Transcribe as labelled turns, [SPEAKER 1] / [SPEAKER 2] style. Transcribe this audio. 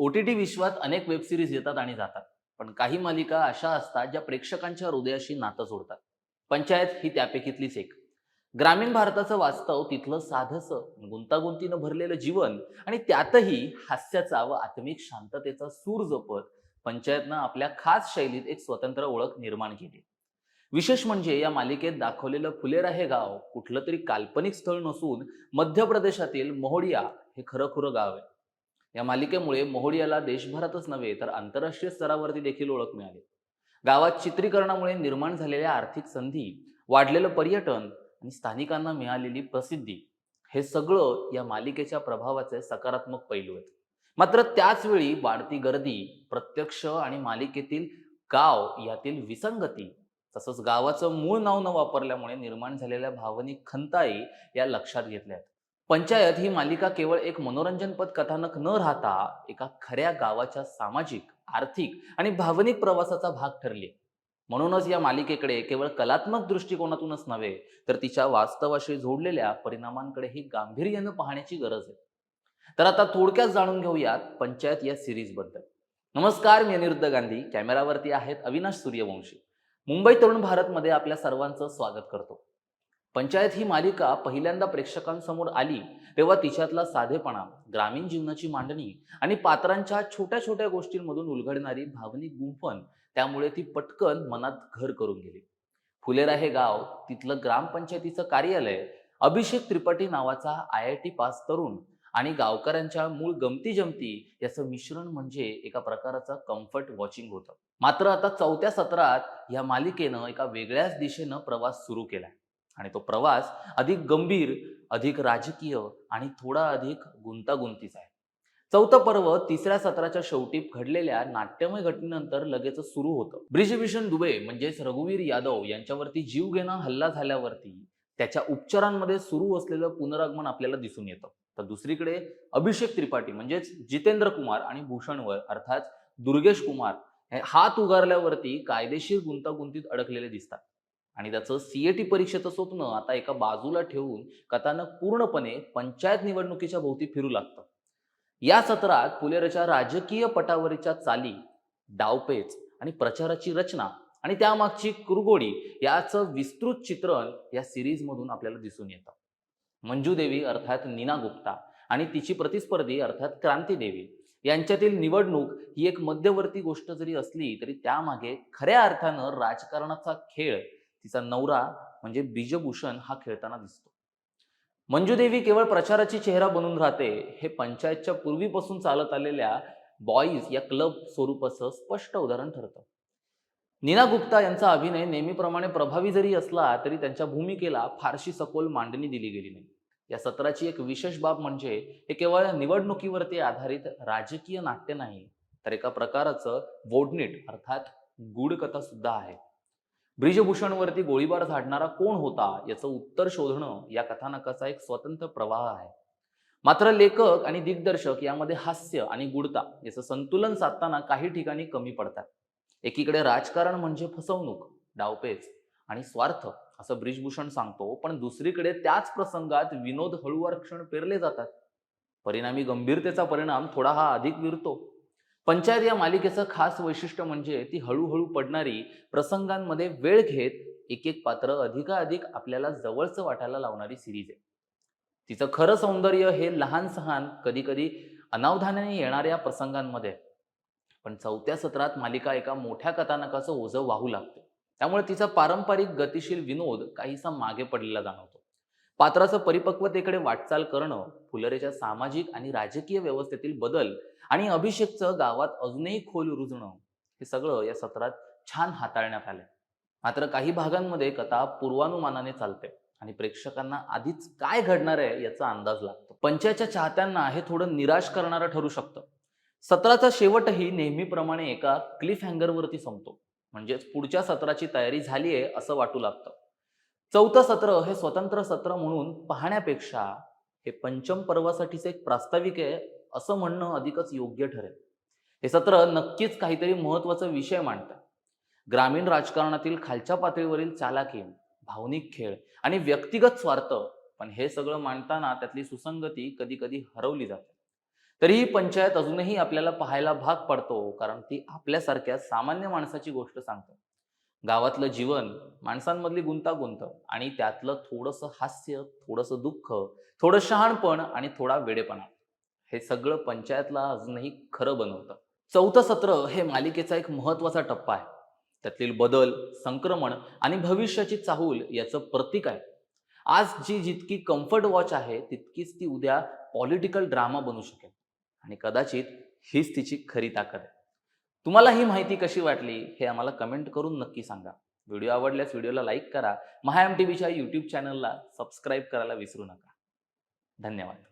[SPEAKER 1] OTT विश्वात अनेक web series येतात आणि जातात. पण काही मालिका अशा असतात ज्या प्रेक्षकांच्या हृदयाशी नातं जोडतात. पंचायत ही त्यापैकीतलीच एक. ग्रामीण भारताचं वास्तव, तिथलं साधंसं गुंतागुंतीनं भरलेलं जीवन आणि त्यातही हास्याचा व आत्मिक शांततेचा सूर जपत पंचायतनं आपल्या खास शैलीत एक स्वतंत्र ओळख निर्माण केली. विशेष म्हणजे या मालिकेत दाखवलेलं फुलेरा हे गाव कुठलं तरी काल्पनिक स्थळ नसून मध्य प्रदेशातील मोहडिया हे खरं गाव आहे. या मालिकेमुळे मोहोडियाला देशभरातच नव्हे तर आंतरराष्ट्रीय स्तरावरती देखील ओळख मिळाली. गावात चित्रीकरणामुळे निर्माण झालेल्या आर्थिक संधी, वाढलेलं पर्यटन आणि स्थानिकांना मिळालेली प्रसिद्धी, हे सगळं या मालिकेच्या प्रभावाचे सकारात्मक पैलू आहेत. मात्र त्याच वेळी वाढती गर्दी, प्रत्यक्ष आणि मालिकेतील गाव यातील विसंगती, तसंच गावाचं मूळ नाव न वापरल्यामुळे निर्माण झालेल्या भावनिक खंताई या लक्षात घेतल्या आहेत. पंचायत ही मालिका केवळ एक मनोरंजनपद कथानक न राहता एका खऱ्या गावाच्या सामाजिक, आर्थिक आणि भावनिक प्रवासाचा भाग ठरली आहे. म्हणूनच या मालिकेकडे केवळ कलात्मक दृष्टिकोनातूनच नव्हे तर तिच्या वास्तवाशी जोडलेल्या परिणामांकडेही गांभीर्यानं पाहण्याची गरज आहे. तर आता थोडक्यात जाणून घेऊयात पंचायत या सिरीज बद्दल. नमस्कार, मी अनिरुद्ध गांधी. कॅमेरावरती आहेत अविनाश सूर्यवंशी. मुंबई तरुण भारतमध्ये आपल्या सर्वांचं स्वागत करतो. पंचायत ही मालिका पहिल्यांदा प्रेक्षकांसमोर आली तेव्हा तिच्यातला साधेपणा, ग्रामीण जीवनाची मांडणी आणि पात्रांच्या छोट्या छोट्या गोष्टींमधून उलगडणारी भावनिक गुंफण, त्यामुळे ती पटकन मनात घर करून गेली. फुलेरा हे गाव, तिथलं ग्रामपंचायतीचं कार्यालय, अभिषेक त्रिपाठी नावाचा IIT पास तरुण आणि गावकऱ्यांच्या मूळ गमती जमती याचं मिश्रण म्हणजे एका प्रकारचं कम्फर्ट वॉचिंग होतं. मात्र आता 4थ्या सत्रात या मालिकेनं एका वेगळ्याच दिशेनं प्रवास सुरू केलाय आणि तो प्रवास अधिक गंभीर, अधिक राजकीय आणि थोडा अधिक गुंतागुंतीचा आहे. 4थं पर्व 3ऱ्या सत्राच्या शेवटी घडलेल्या नाट्यमय घटनेनंतर लगेच सुरू होतं. ब्रिजभूषण दुबे म्हणजेच रघुवीर यादव यांच्यावरती जीवघेणा हल्ला झाल्यावरती त्याच्या उपचारांमध्ये सुरू असलेलं पुनरागमन आपल्याला दिसून येतं. तर दुसरीकडे अभिषेक त्रिपाठी म्हणजेच जितेंद्र कुमार आणि भूषणवर अर्थात दुर्गेश कुमार हे हात उगारल्यावरती कायदेशीर गुंतागुंतीत अडकलेले दिसतात आणि त्याचं CAT परीक्षेचं स्वप्न आता एका बाजूला ठेवून कथानक पूर्णपणे पंचायत निवडणुकीच्या भोवती फिरू लागतं. या सत्रात फुलेराच्या राजकीय पटावरीच्या चाली, डावपेच आणि प्रचाराची रचना आणि त्यामागची कुरगोडी याचं विस्तृत चित्रण या सिरीजमधून आपल्याला दिसून येतं. मंजू देवी अर्थात नीना गुप्ता आणि तिची प्रतिस्पर्धी अर्थात क्रांती देवी यांच्यातील निवडणूक ही एक मध्यवर्ती गोष्ट जरी असली तरी त्यामागे खऱ्या अर्थानं राजकारणाचा खेळ तिचा नवरा म्हणजे ब्रिजभूषण हा खेळताना दिसतो. मंजू देवी केवळ प्रचाराची चेहरा बनून राहते हे पंचायतच्या पूर्वीपासून चालत आलेल्या बॉईज या क्लब स्वरूपाचं स्पष्ट उदाहरण ठरतं. नीना गुप्ता यांचा अभिनय नेहमीप्रमाणे प्रभावी जरी असला तरी त्यांच्या भूमिकेला फारशी सखोल मांडणी दिली गेली नाही. या सत्राची एक विशेष बाब म्हणजे हे केवळ निवडणुकीवरती आधारित राजकीय नाट्य नाही तर एका प्रकारचं वोडनीट अर्थात गूढकथा सुद्धा आहे. ब्रिजभूषणवरती गोळीबार झाडणारा कोण होता याचं उत्तर शोधणं या कथानकाचा एक स्वतंत्र प्रवाह आहे. मात्र लेखक आणि दिग्दर्शक यामध्ये हास्य आणि गूढता याचं संतुलन साधताना काही ठिकाणी कमी पडतात. एकीकडे राजकारण म्हणजे फसवणूक, डावपेच आणि स्वार्थ असं ब्रिजभूषण सांगतो, पण दुसरीकडे त्याच प्रसंगात विनोद हळूवार क्षण पेरले जातात. परिणामी गंभीरतेचा परिणाम थोडा हा अधिक विरतो. पंचायत या मालिकेचं खास वैशिष्ट्य म्हणजे ती हळूहळू पडणारी, प्रसंगांमध्ये वेळ घेत एक एक पात्र अधिकाधिक आपल्याला जवळचं वाटायला लावणारी सिरीज आहे. तिचं खरं सौंदर्य हे लहान सहान कधी कधी अनावधानाने येणाऱ्या प्रसंगांमध्ये आहे. पण 4थ्या सत्रात मालिका एका मोठ्या कथानकाचं ओझं वाहू लागते. त्यामुळे तिचा पारंपरिक गतिशील विनोद काहीसा मागे पडलेला जाणवतो. पात्राचं परिपक्वतेकडे वाटचाल करणं, फुलेरेच्या सामाजिक आणि राजकीय व्यवस्थेतील बदल आणि अभिषेकचं गावात अजूनही खोल रुजणं, हे सगळं या सत्रात छान हाताळण्यात आलंय. मात्र काही भागांमध्ये कथा पूर्वानुमानाने चालते आणि प्रेक्षकांना आधीच काय घडणार आहे याचा अंदाज लागतो. पंचायतच्या चाहत्यांना हे थोडं निराश करणारं ठरू शकतं. सत्राचा शेवटही नेहमीप्रमाणे एका क्लिफ हँगरवरती संपतो. म्हणजेच पुढच्या सत्राची तयारी झाली आहे असं वाटू लागतं. 4थं सत्र हे स्वतंत्र सत्र म्हणून पाहण्यापेक्षा हे पंचम पर्वासाठीच एक प्रास्ताविक आहे असं म्हणणं अधिकच योग्य ठरेल. हे सत्र नक्कीच काहीतरी महत्त्वाचा विषय मांडतं. ग्रामीण राजकारणातील खालच्या पातळीवरील चालाखी, भावनिक खेळ आणि व्यक्तिगत स्वार्थ, पण हे सगळं मांडताना त्यातली सुसंगती कधी कधी हरवली जाते. तरी ही पंचायत अजूनही आपल्याला पाहायला भाग पडतो, कारण ती आपल्यासारख्या सामान्य माणसाची गोष्ट सांगते. गावातलं जीवन, माणसांमधली गुंतागुंत आणि त्यातलं थोडंसं हास्य, थोडंसं दुःख, थोडं शहाणपण आणि थोडा वेडेपणा, हे सगळं पंचायतला अजूनही खरं बनवतं. चौथं सत्र हे मालिकेचा एक महत्त्वाचा टप्पा आहे. त्यातील बदल, संक्रमण आणि भविष्याची चाहूल याचं प्रतीक आहे. आज जी जितकी कम्फर्ट वॉच आहे, तितकीच ती उद्या पॉलिटिकल ड्रामा बनू शकेल आणि कदाचित हीच तिची खरी ताकद आहे. तुम्हाला ही माहिती कशी वाटली हे आम्हाला कमेंट करून नक्की सांगा. व्हिडिओ आवडल्यास व्हिडिओला लाईक करा. महा एम टीव्हीच्या यूट्यूब चॅनलला सबस्क्राईब करायला विसरू नका. धन्यवाद.